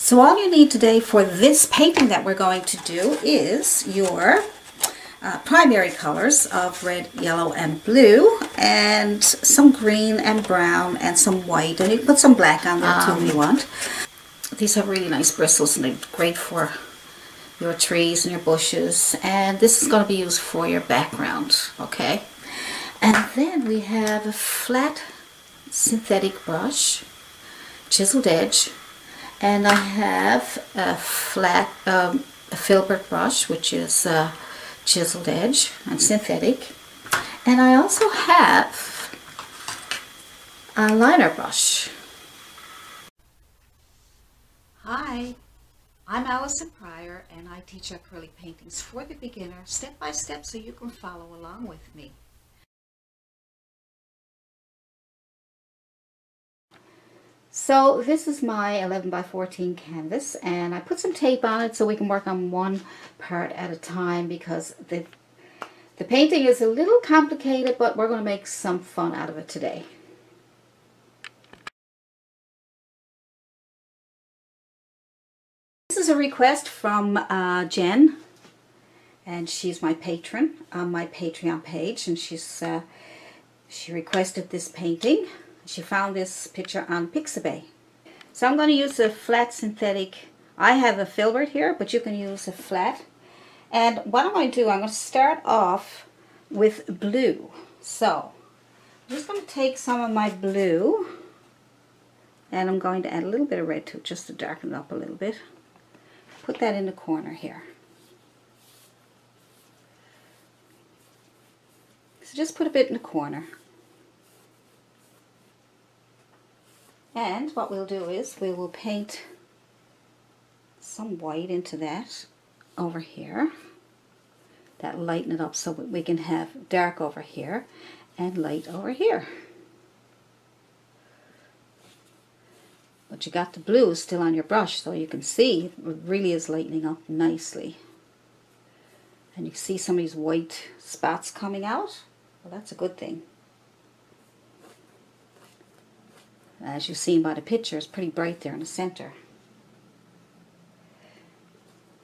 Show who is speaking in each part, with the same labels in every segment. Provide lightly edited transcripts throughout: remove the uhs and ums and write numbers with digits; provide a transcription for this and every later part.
Speaker 1: So all you need today for this painting that we're going to do is your primary colors of red, yellow, and blue, and some green and brown and some white, and you can put some black on there too if you want. These have really nice bristles and they're great for your trees and your bushes, and this is going to be used for your background, okay? And then we have a flat synthetic brush, chiseled edge, and I have a flat a Filbert brush, which is chiseled edge and synthetic, and I also have a liner brush. Hi, I'm Allison Pryor, and I teach acrylic paintings for the beginner, step by step, so you can follow along with me. So this is my 11 by 14 canvas, and I put some tape on it so we can work on one part at a time, because the painting is a little complicated, but we're going to make some fun out of it today. This is a request from Jen, and she's my patron on my Patreon page, and she requested this painting. She found this picture on Pixabay. So I'm going to use a flat synthetic. I have a Filbert here, but you can use a flat. And what I'm going to do, I'm going to start off with blue. So I'm just going to take some of my blue, and I'm going to add a little bit of red to it just to darken it up a little bit. Put that in the corner here. So just put a bit in the corner. And what we'll do is we will paint some white into that over here. That lighten it up so that we can have dark over here and light over here. But you got the blue still on your brush, so you can see it really is lightening up nicely. And you can see some of these white spots coming out. Well, that's a good thing. As you've seen by the picture, it's pretty bright there in the center.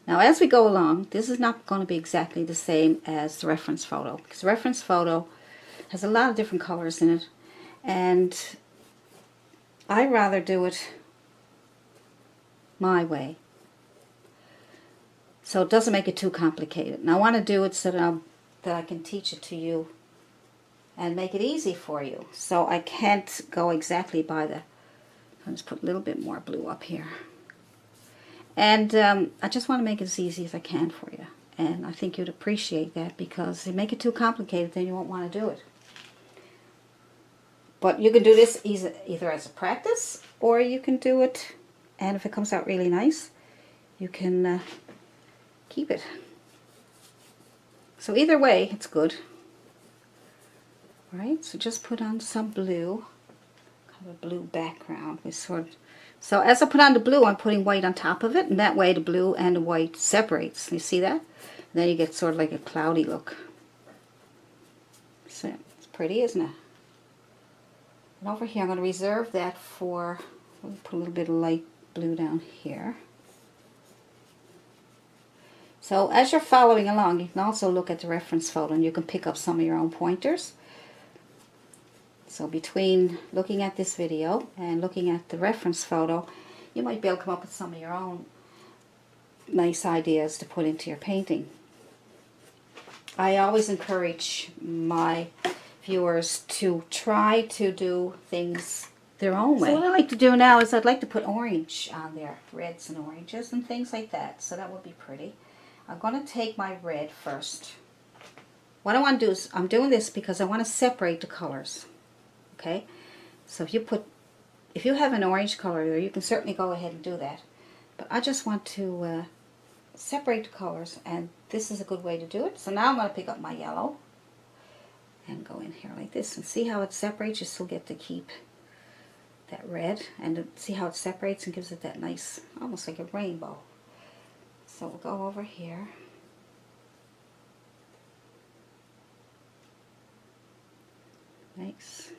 Speaker 1: Now as we go along, this is not going to be exactly the same as the reference photo, because the reference photo has a lot of different colors in it, and I'd rather do it my way, so it doesn't make it too complicated. And I want to do it so that I can teach it to you and make it easy for you. So I can't go exactly by the... I'll just put a little bit more blue up here. And I just want to make it as easy as I can for you. And I think you'd appreciate that, because if you make it too complicated, then you won't want to do it. But you can do this either as a practice, or you can do it, and if it comes out really nice, you can keep it. So either way, it's good. Right, so just put on some blue, kind of a blue background. So as I put on the blue, I'm putting white on top of it, and that way the blue and the white separates. You see that? And then you get sort of like a cloudy look. So it's pretty, isn't it? And over here, I'm going to reserve that for, let me put a little bit of light blue down here. So as you're following along, you can also look at the reference photo, and you can pick up some of your own pointers. So between looking at this video and looking at the reference photo, you might be able to come up with some of your own nice ideas to put into your painting. I always encourage my viewers to try to do things their own way. So what I like to do now is I'd like to put orange on there, reds and oranges and things like that. So that would be pretty. I'm going to take my red first. What I want to do is, I'm doing this because I want to separate the colors. Okay, so if you have an orange color there, you can certainly go ahead and do that. But I just want to separate the colors, and this is a good way to do it. So now I'm going to pick up my yellow and go in here like this, and see how it separates. You still get to keep that red, and see how it separates and gives it that nice, almost like a rainbow. So we'll go over here. Nice.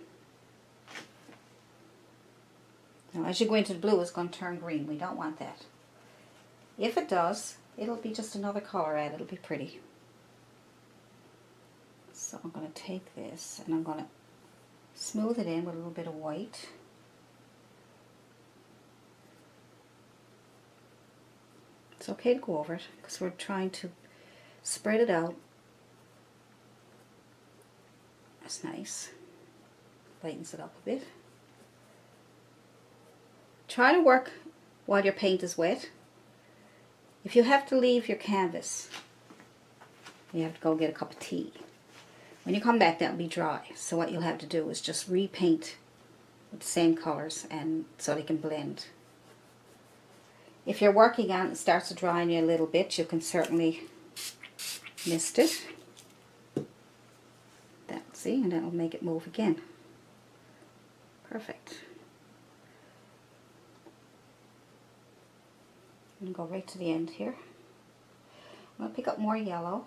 Speaker 1: Now as you go into the blue, it's going to turn green. We don't want that. If it does, it'll be just another color add. It'll be pretty. So I'm going to take this and I'm going to smooth it in with a little bit of white. It's okay to go over it because we're trying to spread it out. That's nice. Lightens it up a bit. Try to work while your paint is wet. If you have to leave your canvas, you have to go get a cup of tea. When you come back, that'll be dry. So what you'll have to do is just repaint with the same colors and so they can blend. If you're working on it and it starts to dry on you a little bit, you can certainly mist it. See, and that'll make it move again. Perfect. I'm going to go right to the end here. I'm going to pick up more yellow.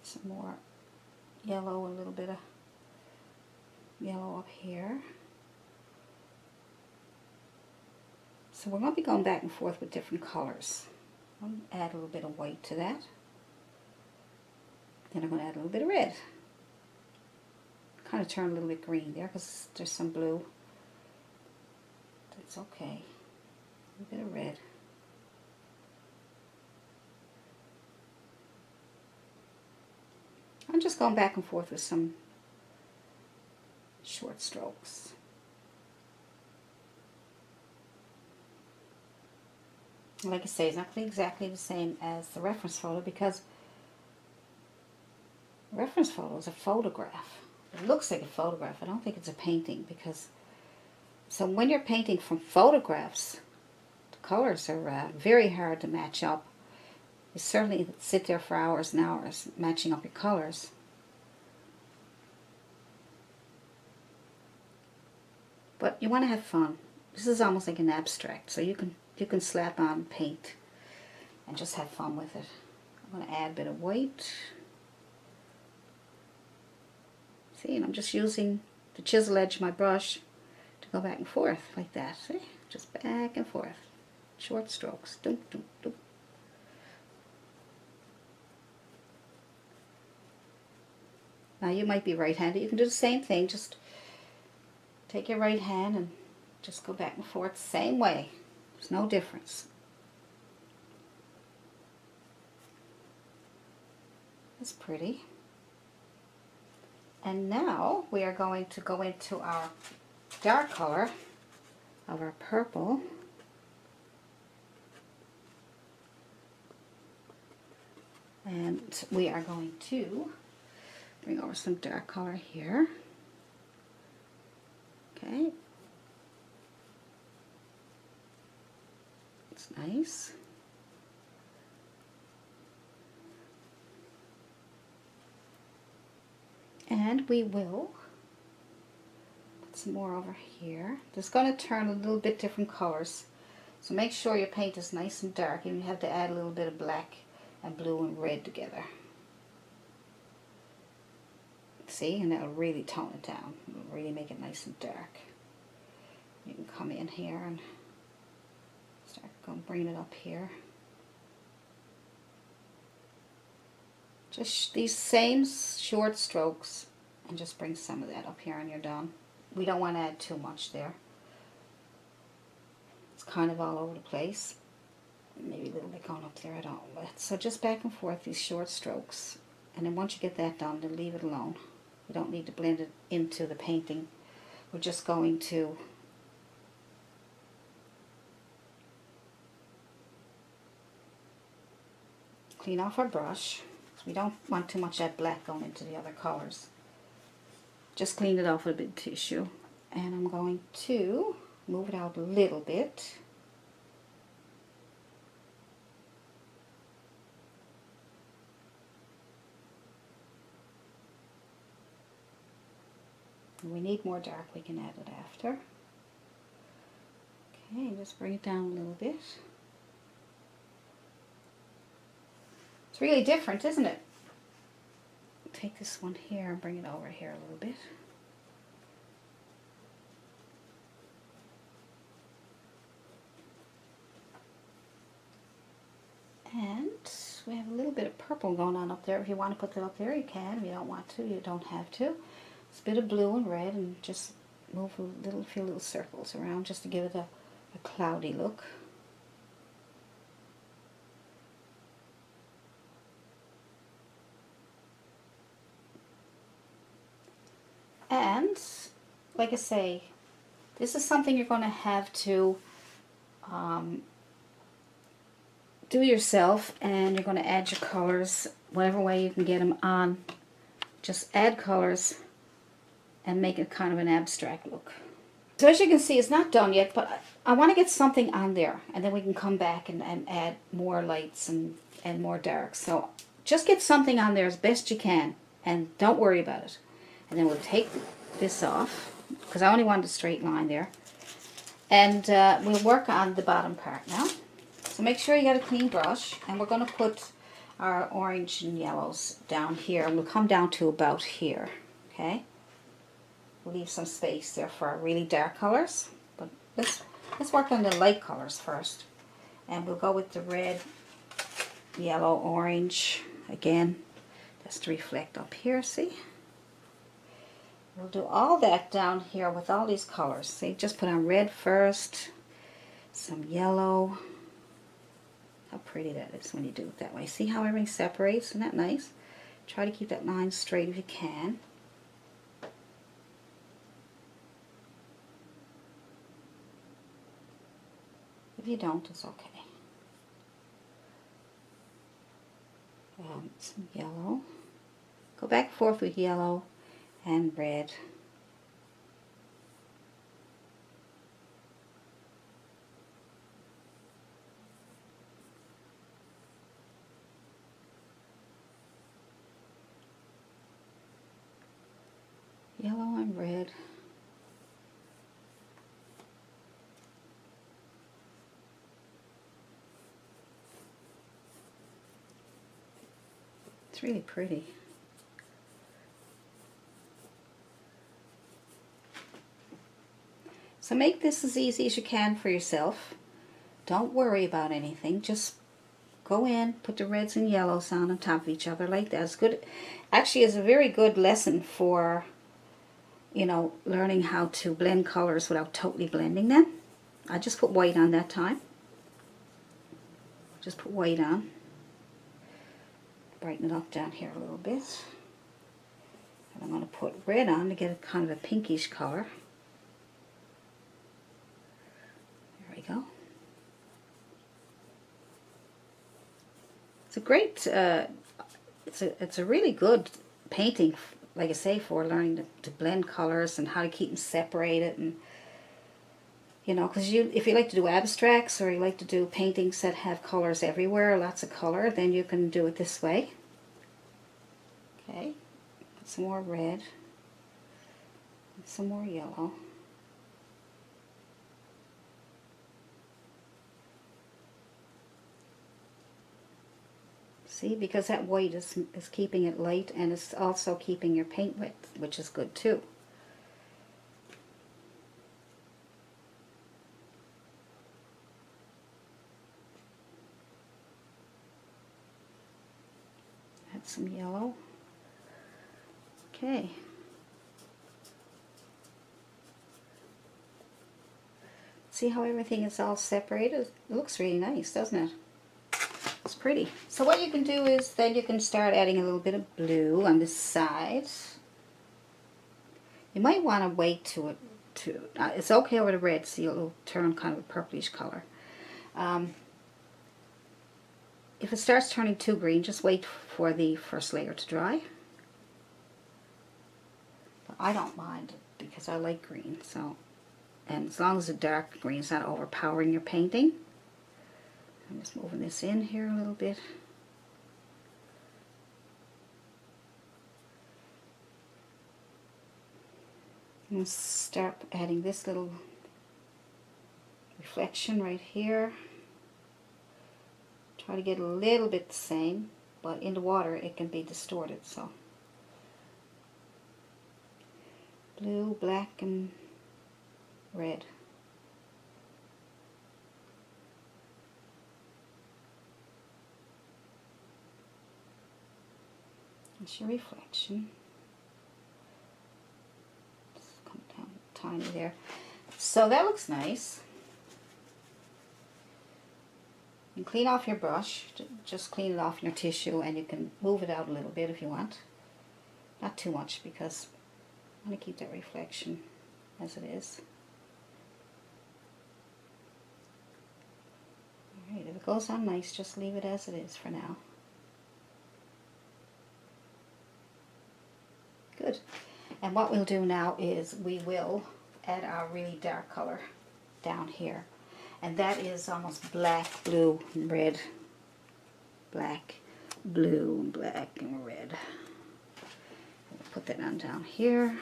Speaker 1: Some more yellow, a little bit of yellow up here. So we're going to be going back and forth with different colors. I'm going to add a little bit of white to that. Then I'm going to add a little bit of red. Kind of turn a little bit green there because there's some blue. That's okay. A little bit of red. I'm just going back and forth with some short strokes. Like I say, it's not going to be exactly the same as the reference photo because the reference photo is a photograph. It looks like a photograph. I don't think it's a painting because so when you're painting from photographs, the colors are very hard to match up. You certainly sit there for hours and hours matching up your colors. But you want to have fun. This is almost like an abstract, so you can slap on paint and just have fun with it. I'm going to add a bit of white. See, and I'm just using the chisel edge of my brush to go back and forth like that. See, just back and forth. Short strokes. Doop, doop, doop. Now you might be right-handed. You can do the same thing. Just take your right hand and just go back and forth same way. There's no difference. That's pretty. And now we are going to go into our dark color of our purple. And we are going to bring over some dark color here. Okay. It's nice. And we will put some more over here. It's going to turn a little bit different colors. So make sure your paint is nice and dark, and you have to add a little bit of black and blue and red together. See, and that'll really tone it down. It'll really make it nice and dark. You can come in here and start going, bringing it up here. Just these same short strokes, and just bring some of that up here and you're done. We don't want to add too much there. It's kind of all over the place. Maybe a little bit going up there at all. So just back and forth these short strokes, and then once you get that done, then leave it alone. You don't need to blend it into the painting. We're just going to clean off our brush. We don't want too much of that black going into the other colors. Just clean it off with a bit of tissue. And I'm going to move it out a little bit. When we need more dark, we can add it after. Okay, just bring it down a little bit. It's really different, isn't it? take this one here and bring it over here a little bit. And we have a little bit of purple going on up there. If you want to put that up there, you can. If you don't want to, you don't have to. It's a bit of blue and red, and just move a few little circles around just to give it a cloudy look. And, like I say, this is something you're going to have to do yourself, and you're going to add your colors whatever way you can get them on. Just add colors and make it kind of an abstract look. So as you can see, it's not done yet, but I want to get something on there, and then we can come back and add more lights and more darks. So just get something on there as best you can, and don't worry about it. And then we'll take this off, because I only wanted a straight line there. And we'll work on the bottom part now. So make sure you got a clean brush, and we're going to put our orange and yellows down here, and we'll come down to about here, okay? We'll leave some space there for our really dark colors, but let's work on the light colors first. And we'll go with the red, yellow, orange, again, just to reflect up here, see? We'll do all that down here with all these colors. See, just put on red first, some yellow. How pretty that is when you do it that way. See how everything separates? Isn't that nice? Try to keep that line straight if you can. If you don't, it's okay. Some yellow. Go back and forth with yellow and red. Yellow and red. It's really pretty. So make this as easy as you can for yourself. Don't worry about anything. Just go in, put the reds and yellows on top of each other like that. It's good. Actually, it's a very good lesson for, you know, learning how to blend colors without totally blending them. I just put white on that time. Just put white on. Brighten it up down here a little bit. And I'm going to put red on to get a kind of a pinkish color. There we go. It's a great, it's a really good painting, like I say, for learning to blend colors and how to keep them separated, and you know, because if you like to do abstracts or you like to do paintings that have colors everywhere, lots of color, then you can do it this way. Okay, put some more red, and some more yellow. See, because that white is keeping it light, and it's also keeping your paint wet, which is good too. Add some yellow. Okay. See how everything is all separated? It looks really nice, doesn't it? It's pretty. So what you can do is then you can start adding a little bit of blue on this side. You might want to wait to it it's okay over the red, so it'll turn kind of a purplish color. If it starts turning too green, just wait for the first layer to dry. But I don't mind because I like green, so, and as long as the dark green is not overpowering your painting. I'm just moving this in here a little bit. And start adding this little reflection right here. Try to get a little bit the same, but in the water it can be distorted, so Blue, black, and red. That's your reflection. Just come down tiny there. So that looks nice. You can clean off your brush. Just clean it off your tissue, and you can move it out a little bit if you want. Not too much, because I'm going to keep that reflection as it is. Alright, if it goes on nice, just leave it as it is for now. Good. And what we'll do now is we will add our really dark color down here. And that is almost black, blue, and red. Black, blue, and black, and red. We'll put that on down here.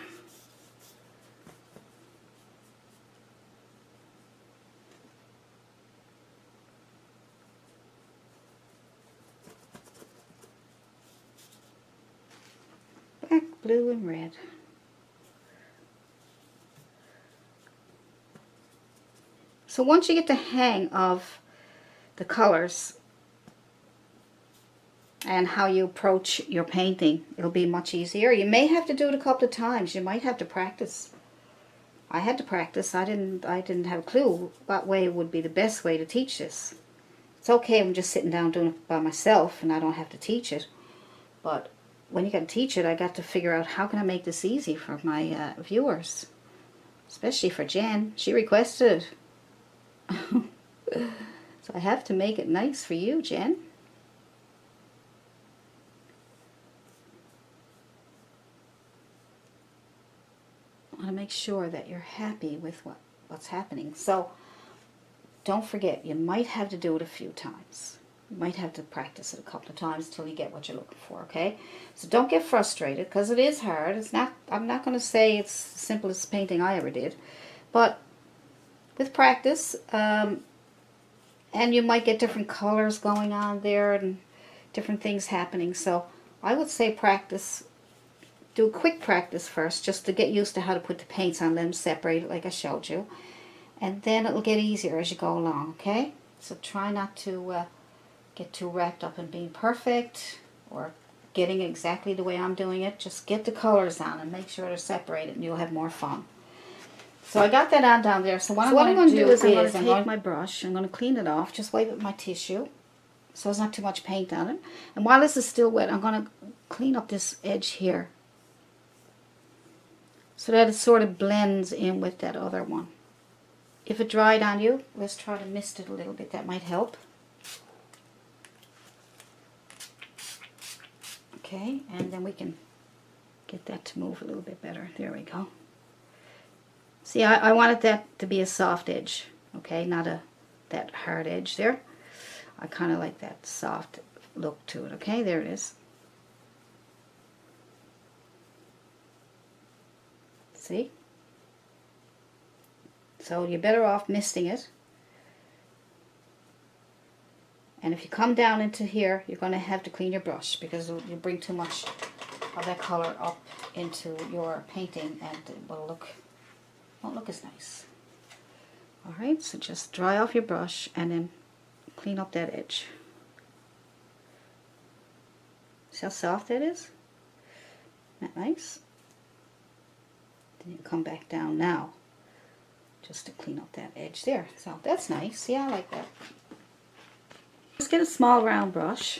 Speaker 1: Black, blue, and red. So once you get the hang of the colors and how you approach your painting, it'll be much easier. You may have to do it a couple of times. You might have to practice. I had to practice. I didn't have a clue what way would be the best way to teach this. It's okay, I'm just sitting down doing it by myself and I don't have to teach it. But when you got to teach it, I got to figure out how can I make this easy for my viewers, especially for Jen. She requested it. So I have to make it nice for you, Jen. I want to make sure that you're happy with what's happening. So don't forget, you might have to do it a few times. You might have to practice it a couple of times until you get what you're looking for, okay? So don't get frustrated, because it is hard. It's not. I'm not going to say it's the simplest painting I ever did, but with practice, and you might get different colors going on there and different things happening. So I would say practice. Do a quick practice first, just to get used to how to put the paints on, let them separate it like I showed you. And then it'll get easier as you go along, okay? So try not to get too wrapped up in being perfect or getting exactly the way I'm doing it. Just get the colors on and make sure they're separated and you'll have more fun. So I got that on down there. So what I'm going to do is I'm going to take my brush, I'm going to clean it off, just wipe it with my tissue so there's not too much paint on it. And while this is still wet, I'm going to clean up this edge here so that it sort of blends in with that other one. If it dried on you, let's try to mist it a little bit. That might help. Okay, and then we can get that to move a little bit better. There we go. See, I wanted that to be a soft edge, okay, not that hard edge there. I kind of like that soft look to it, okay? There it is. See? So you're better off misting it. And if you come down into here, you're going to have to clean your brush because you bring too much of that color up into your painting and it will won't look as nice. Alright, so just dry off your brush and then clean up that edge. See how soft that is? Isn't that nice? Then you come back down now just to clean up that edge there. So that's nice. Yeah, I like that. Just get a small round brush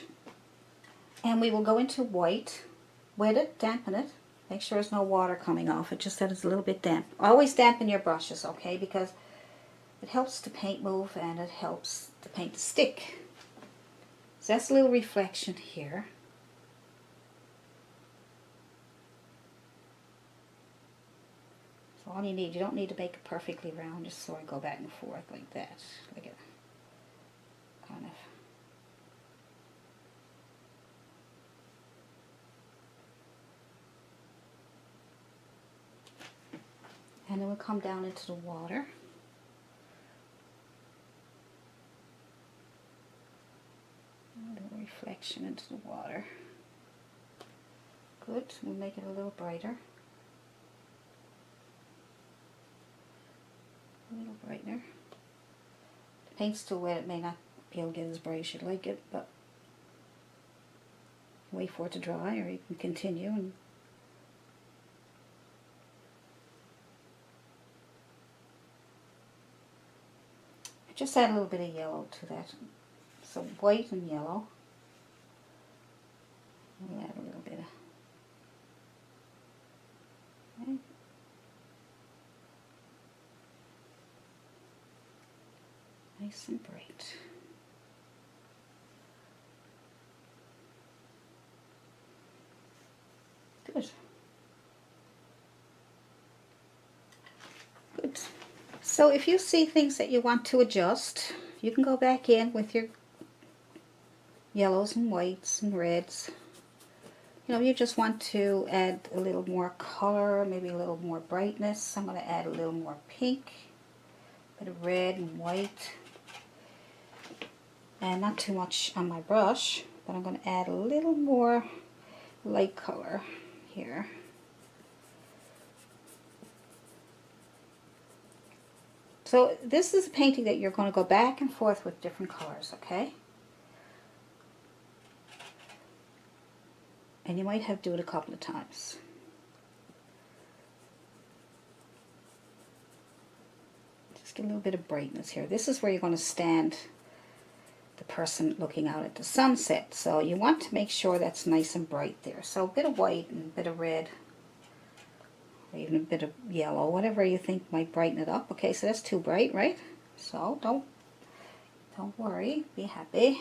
Speaker 1: and we will go into white, wet it, dampen it. Make sure there's no water coming off it, just that it's a little bit damp. Always dampen your brushes, okay, because it helps the paint move and it helps the paint to stick. So that's a little reflection here. So all you need, you don't need to make it perfectly round, just sort of go back and forth like that. Like it kind of. And then we'll come down into the water. A little reflection into the water. Good. We'll make it a little brighter. A little brightener. The paint's still wet, it may not be able to get as bright as you'd like it, but wait for it to dry, or you can continue. And just add a little bit of yellow to that. So white and yellow. We'll add a little bit of. Okay. Nice and bright. Good. Good. So if you see things that you want to adjust, you can go back in with your yellows and whites and reds. You know, you just want to add a little more color, maybe a little more brightness. I'm going to add a little more pink, a bit of red and white. And not too much on my brush, but I'm going to add a little more light color here. So this is a painting that you're going to go back and forth with different colors, okay? And you might have to do it a couple of times. Just get a little bit of brightness here. This is where you're going to stand the person looking out at the sunset. So you want to make sure that's nice and bright there. So a bit of white and a bit of red, or even a bit of yellow, whatever you think might brighten it up. Okay, so that's too bright, right? So don't worry, be happy.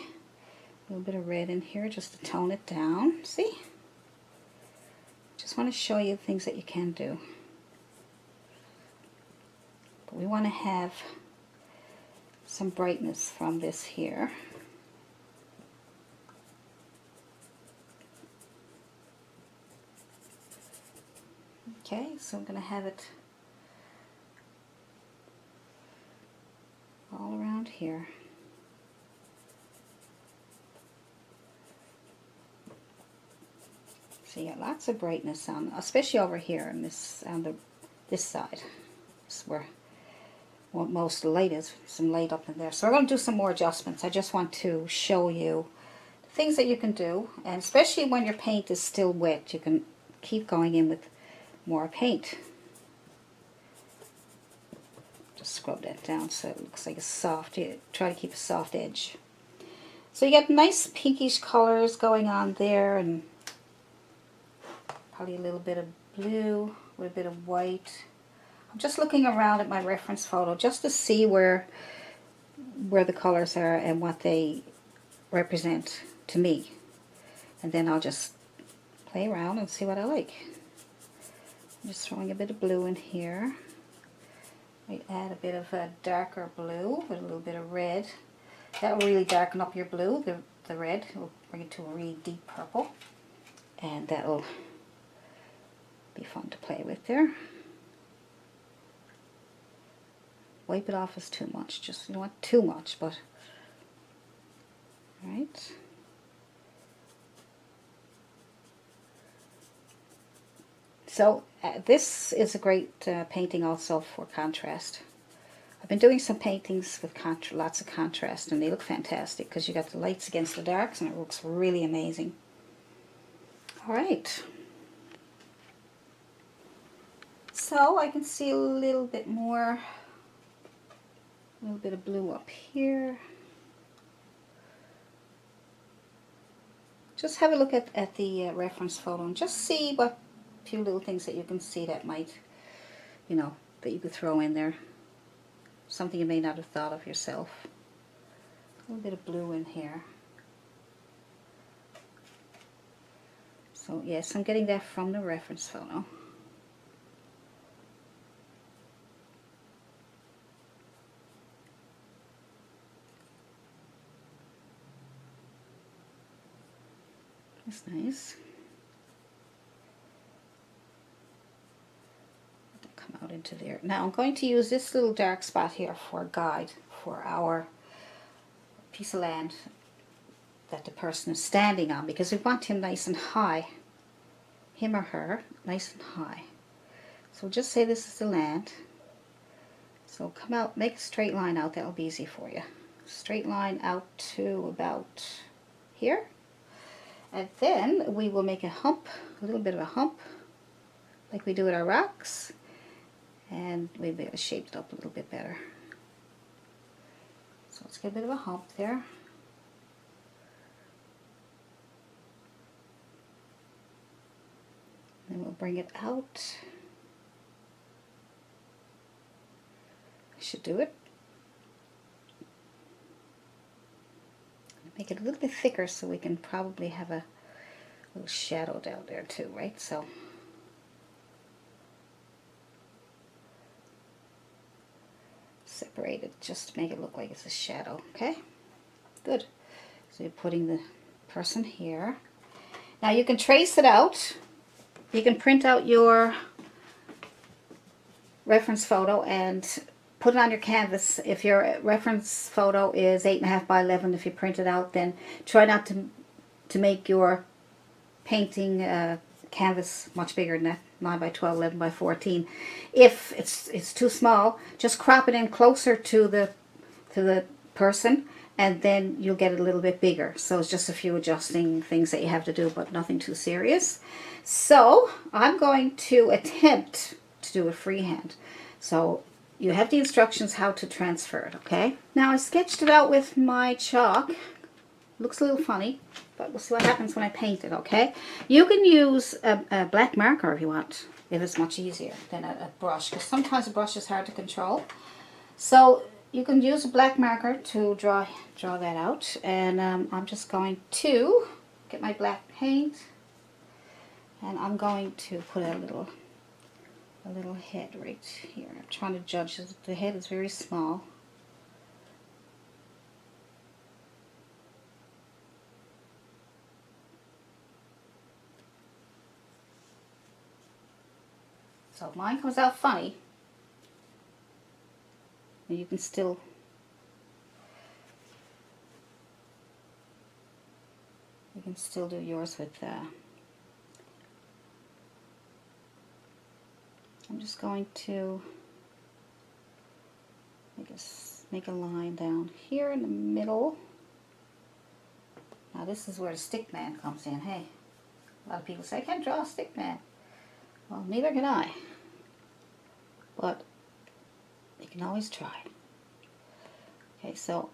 Speaker 1: A little bit of red in here just to tone it down. See? Just want to show you things that you can do. But we want to have some brightness from this here. Okay, so I'm going to have it all around here. So you got lots of brightness on, especially over here on this side. This is where most light is, some light up in there. So we're going to do some more adjustments. I just want to show you the things that you can do, and especially when your paint is still wet, you can keep going in with more paint. Just scrub that down so it looks like a soft, try to keep a soft edge. So you get nice pinkish colors going on there, and probably a little bit of blue with a bit of white. I'm just looking around at my reference photo just to see where the colors are and what they represent to me. And then I'll just play around and see what I like. I'm just throwing a bit of blue in here. I add a bit of a darker blue with a little bit of red. That will really darken up your blue, the red. It will bring it to a really deep purple. And that'll be fun to play with there. Wipe it off is too much. Just, you don't want too much, but alright. So this is a great painting also for contrast. I've been doing some paintings with lots of contrast, and they look fantastic because you got the lights against the darks, and it looks really amazing. Alright. So I can see a little bit more, a little bit of blue up here. Just have a look at the reference photo and just see what few little things that you can see that might, you know, that you could throw in there. Something you may not have thought of yourself. A little bit of blue in here. So yes, I'm getting that from the reference photo. That's nice. Let that come out into there. Now I'm going to use this little dark spot here for a guide for our piece of land that the person is standing on, because we want him nice and high. Him or her, nice and high. So just say this is the land. So come out, make a straight line out, that'll be easy for you. Straight line out to about here. And then we will make a hump, a little bit of a hump, like we do with our rocks. And we'll be able to shape it up a little bit better. So let's get a bit of a hump there. Then we'll bring it out. I should do it. Make it a little bit thicker so we can probably have a little shadow down there too, right? So separate it just to make it look like it's a shadow, okay? Good. So you're putting the person here. Now you can trace it out. You can print out your reference photo and put it on your canvas. If your reference photo is 8.5 by 11, if you print it out, then try not to make your painting canvas much bigger than that, 9 by 12, 11 by 14. If it's too small, just crop it in closer to the person, and then you'll get it a little bit bigger. So it's just a few adjusting things that you have to do, but nothing too serious. So I'm going to attempt to do it freehand. So you have the instructions how to transfer it, okay? Now I sketched it out with my chalk. Looks a little funny, but we'll see what happens when I paint it, okay? You can use a black marker if you want, if it's much easier than a brush, because sometimes a brush is hard to control. So you can use a black marker to draw that out, and I'm just going to get my black paint, and I'm going to put a little head right here. I'm trying to judge. The head is very small. So if mine comes out funny, you can still do yours with I'm just going to make a line down here in the middle. Now this is where the stick man comes in. Hey, a lot of people say I can't draw a stick man. Well, neither can I. But you can always try. Okay, so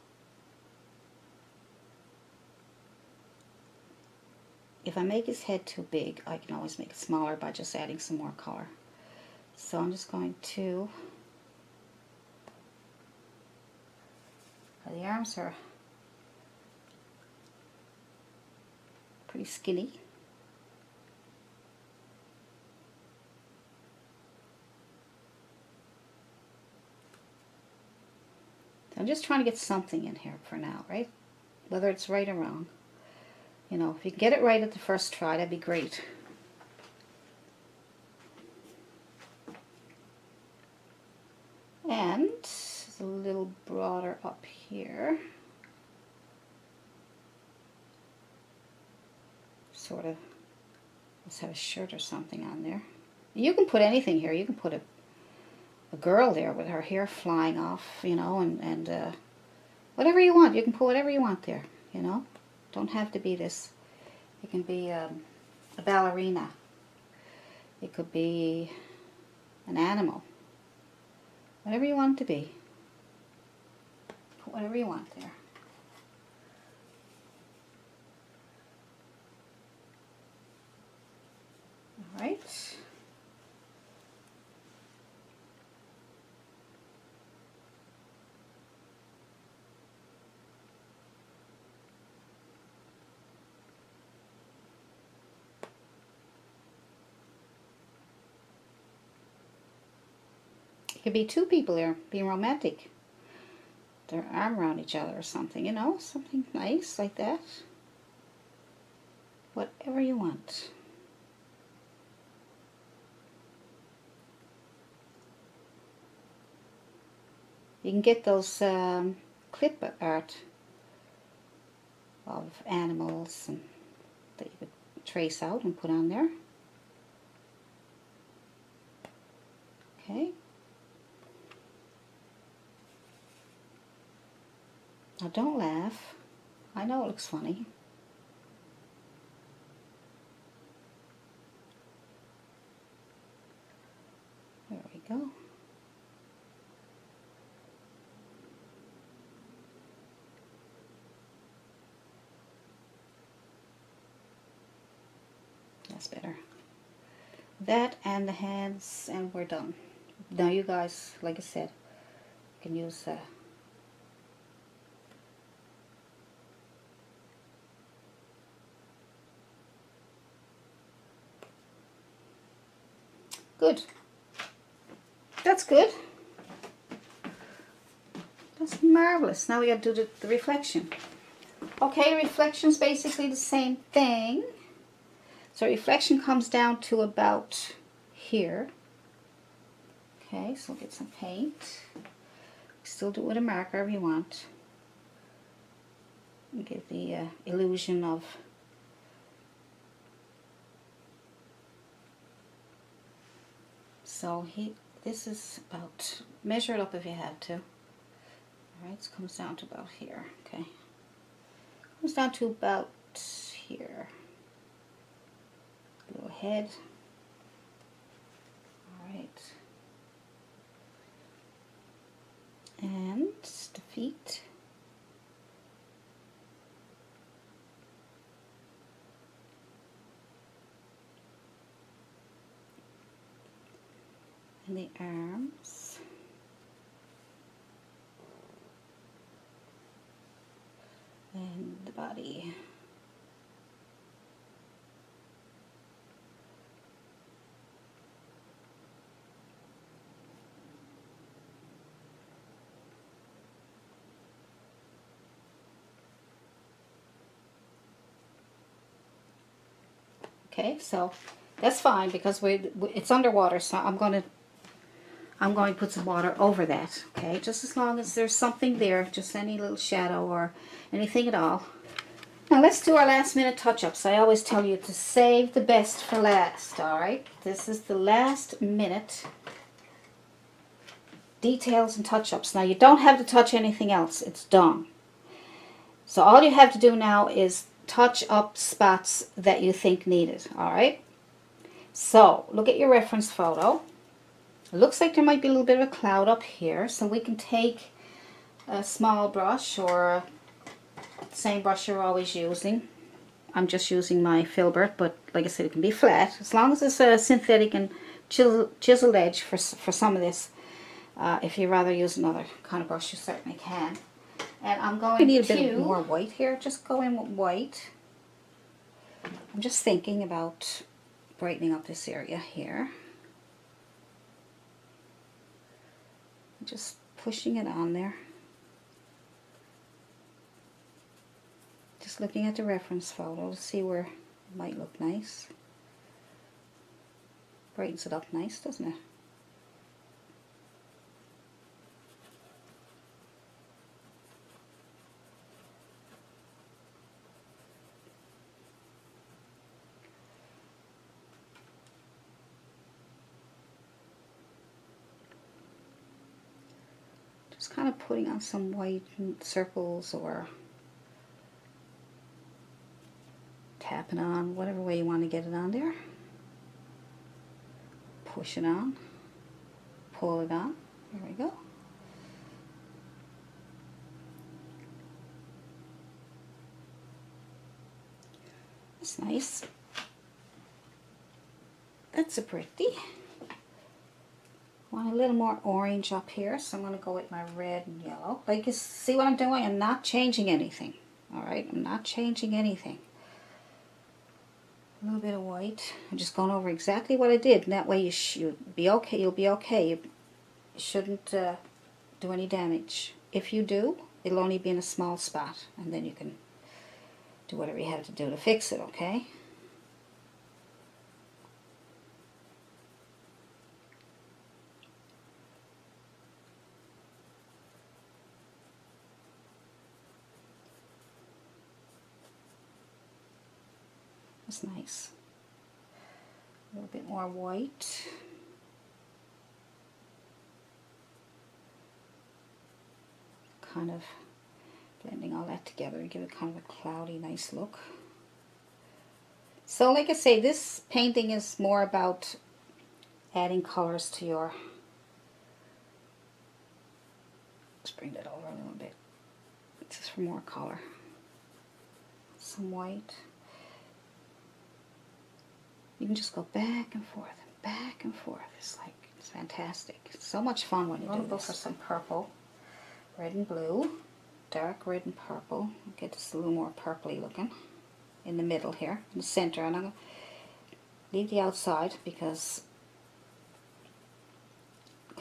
Speaker 1: if I make his head too big, I can always make it smaller by just adding some more color. So I'm just going to, the arms are pretty skinny. I'm just trying to get something in here for now, right? Whether it's right or wrong. You know, if you can get it right at the first try, that'd be great. And it's a little broader up here. Sort of, let's have a shirt or something on there. You can put anything here. You can put a girl there with her hair flying off, you know, and whatever you want. You can put whatever you want there, you know. Don't have to be this. It can be a ballerina. It could be an animal. Whatever you want it to be. Put whatever you want there. All right. It could be two people there being romantic. Their arm around each other or something, you know, something nice like that. Whatever you want. You can get those clip art of animals and that you could trace out and put on there. Okay. Now don't laugh. I know it looks funny. There we go. That's better. That and the hands, and we're done. Now you guys, like I said, can use good. That's good. That's marvelous. Now we got to do the reflection. Okay, reflection's basically the same thing. So reflection comes down to about here. Okay, so get some paint. Still do it with a marker if you want. And give the illusion of this is about, measure it up if you have to. Alright, it comes down to about here. Okay. Comes down to about here. Little head. Alright. And the feet. And the arms. And the body. Okay, so that's fine because it's underwater, so I'm going to put some water over that. Okay, just as long as there's something there, just any little shadow or anything at all. Now let's do our last minute touch-ups. I always tell you to save the best for last. All right, this is the last minute details and touch-ups. Now you don't have to touch anything else. It's done. So all you have to do now is touch up spots that you think needed. All right. So look at your reference photo. It looks like there might be a little bit of a cloud up here, so we can take a small brush or the same brush you're always using. I'm just using my Filbert, but like I said, it can be flat as long as it's a synthetic and chiseled edge for some of this. If you rather use another kind of brush, you certainly can. And I'm going to need a bit more white here. Just go in with white. I'm just thinking about brightening up this area here. Just pushing it on there. Just looking at the reference photo to see where it might look nice. Brightens it up nice, doesn't it? Just kind of putting on some white circles or tapping on, whatever way you want to get it on there. Push it on, pull it on, there we go. That's nice. That's a pretty. Want a little more orange up here, so I'm going to go with my red and yellow. Like, you see what I'm doing? I'm not changing anything. Alright, I'm not changing anything. A little bit of white. I'm just going over exactly what I did, and that way you'll be okay. You'll be okay. You shouldn't do any damage. If you do, it'll only be in a small spot, and then you can do whatever you have to do to fix it, okay? That's nice. A little bit more white. Kind of Blending all that together and give it kind of a cloudy, nice look. So like I say, this painting is more about adding colors to your... Let's bring that over a little bit. Just for more color. Some white. You can just go back and forth and back and forth. It's like, it's fantastic. It's so much fun when you do this. Go for some purple, red and blue, dark red and purple. Get this a little more purpley looking in the middle here, in the center. And I'm going to leave the outside because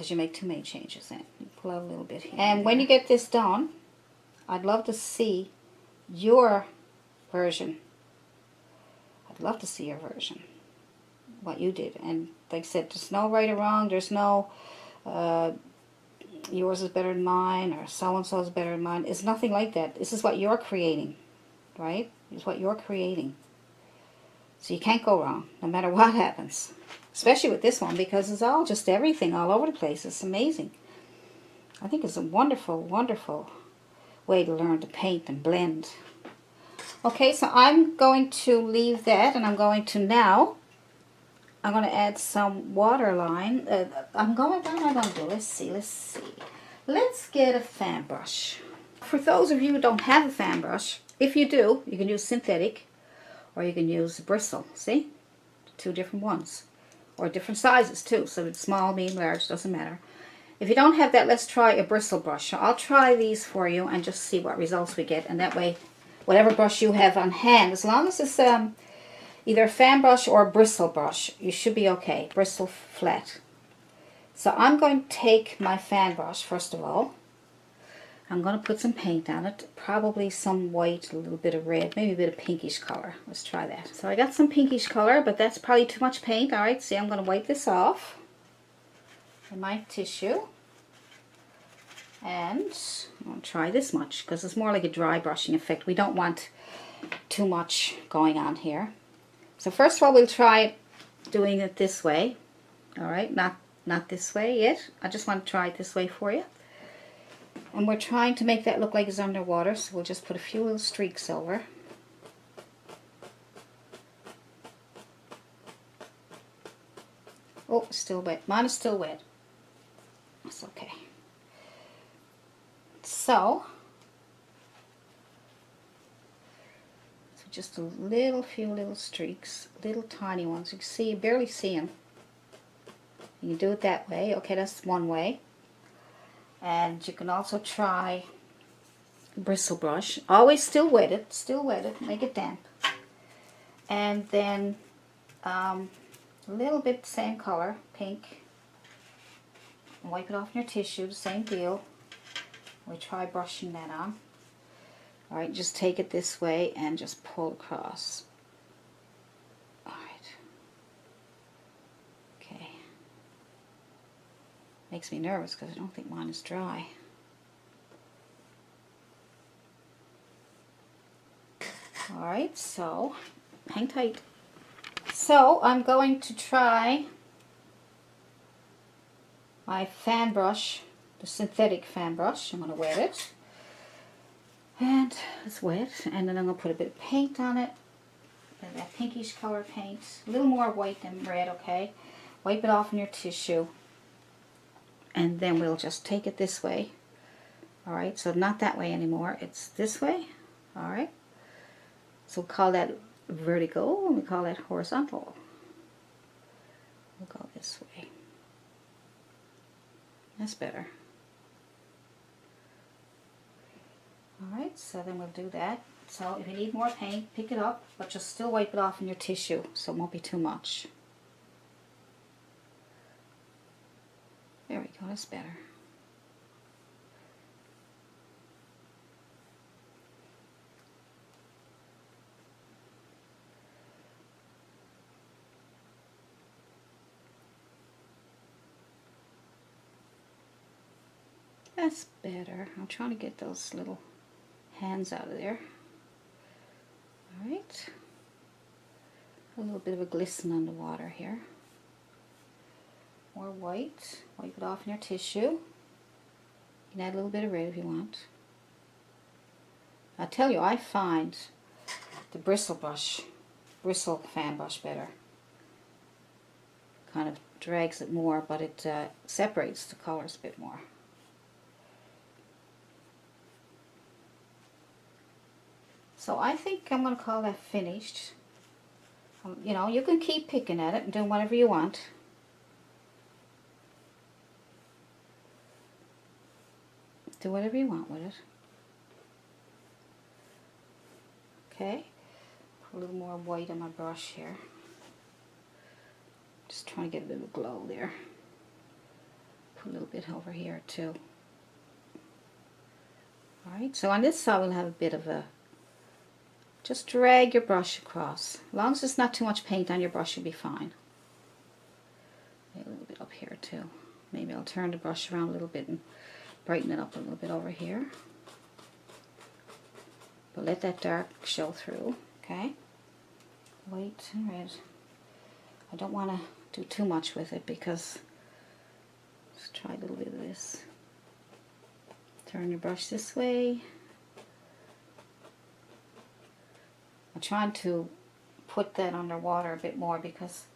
Speaker 1: you make too many changes in. You pull out a little bit here. And when you get this done, I'd love to see your version. I'd love to see your version. What you did. And like I said, there's no right or wrong. There's no yours is better than mine or so-and-so is better than mine. It's nothing like that. This is what you're creating, right? It's what you're creating. So you can't go wrong, no matter what happens. Especially with this one, because it's all just everything all over the place. It's amazing. I think it's a wonderful, wonderful way to learn to paint and blend. Okay, so I'm going to leave that, and I'm going to add some waterline. What am I going to do? Let's see. Let's get a fan brush. For those of you who don't have a fan brush, if you do, you can use synthetic or you can use Bristle. See? Two different ones. Or different sizes too. So it's small, medium, large, doesn't matter. If you don't have that, let's try a bristle brush. So I'll try these for you and just see what results we get. And that way, whatever brush you have on hand, as long as it's either a fan brush or a bristle brush, you should be okay. Bristle flat. So I'm going to take my fan brush, first of all. I'm going to put some paint on it. Probably some white, a little bit of red, maybe a bit of pinkish color. Let's try that. So I got some pinkish color, but that's probably too much paint. Alright, see, I'm going to wipe this off in my tissue. And I'll try this much, because it's more like a dry brushing effect. We don't want too much going on here. So first of all, we'll try doing it this way. Alright, not this way yet. I just want to try it this way for you. And we're trying to make that look like it's underwater, so we'll just put a few little streaks over. Oh, it's still wet. Mine is still wet. That's okay. So just a few little streaks, little tiny ones. You can see, you barely see them. You can do it that way. Okay, that's one way. And you can also try bristle brush. Always still wet it, make it damp. And then a little bit same color, pink. And wipe it off your tissue, the same deal. We try brushing that on. Alright, just take it this way and just pull across. Alright. Okay. Makes me nervous because I don't think mine is dry. Alright, so hang tight. So I'm going to try my fan brush, the synthetic fan brush. I'm going to wet it. And it's wet, and then I'm going to put a bit of paint on it, and that pinkish color paint, a little more white than red, okay? Wipe it off in your tissue, and then we'll just take it this way, alright? So not that way anymore, it's this way, alright? So we'll call that vertical, and we call that horizontal. We'll go this way. That's better. Alright, so then we'll do that. So if you need more paint, pick it up, but just still wipe it off in your tissue so it won't be too much. There we go, that's better. That's better. I'm trying to get those little hands out of there. Alright. A little bit of a glisten on the water here. More white. Wipe it off in your tissue. You can add a little bit of red if you want. I tell you, I find the Bristle fan brush better. Kind of drags it more, but it separates the colors a bit more. So I think I'm going to call that finished. You know, you can keep picking at it and doing whatever you want. Do whatever you want with it. Okay. Put a little more white on my brush here. Just trying to get a bit of glow there. Put a little bit over here too. Alright, so on this side we'll have a bit of a... Just drag your brush across. As long as there's not too much paint on your brush, you'll be fine. Maybe a little bit up here too. Maybe I'll turn the brush around a little bit and brighten it up a little bit over here. But let that dark show through, okay? White and red. I don't want to do too much with it because... Let's try a little bit of this. Turn your brush this way. I'm trying to put that underwater a bit more because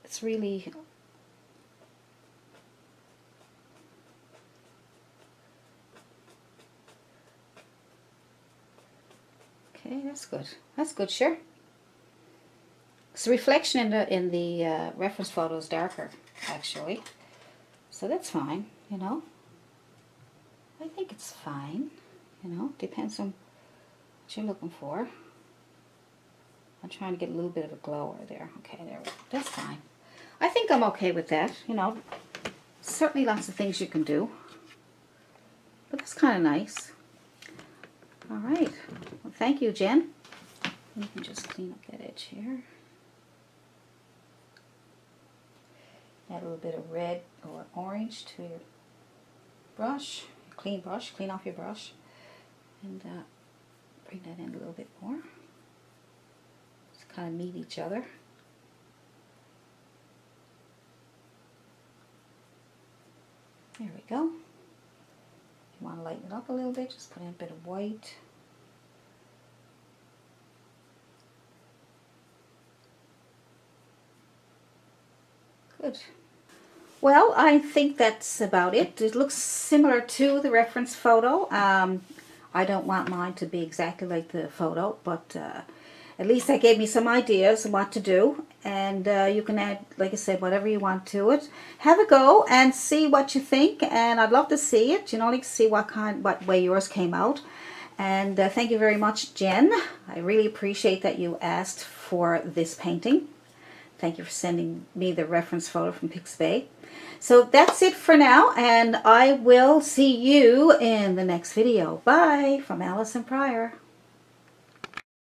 Speaker 1: it's really... Okay, that's good. That's good, sure. So the reflection in the reference photo is darker, actually. So that's fine, you know. I think it's fine, you know. Depends on what you're looking for. I'm trying to get a little bit of a glow over there. Okay, there we go. That's fine. I think I'm okay with that, you know. Certainly lots of things you can do. But that's kind of nice. All right. Well, thank you, Jen. You can just clean up that edge here. Add a little bit of red or orange to your brush. Clean brush. Clean off your brush. And bring that in a little bit more. Just kind of meet each other. There we go. If you want to lighten it up a little bit, just put in a bit of white. Good. Well, I think that's about it. It looks similar to the reference photo. I don't want mine to be exactly like the photo, but at least that gave me some ideas on what to do. And you can add, like I said, whatever you want to it. Have a go and see what you think. And I'd love to see it, you know, like to see what way yours came out. And thank you very much, Jen. I really appreciate that you asked for this painting. Thank you for sending me the reference photo from Pixabay. So that's it for now, and I will see you in the next video. Bye from Allison Pryor.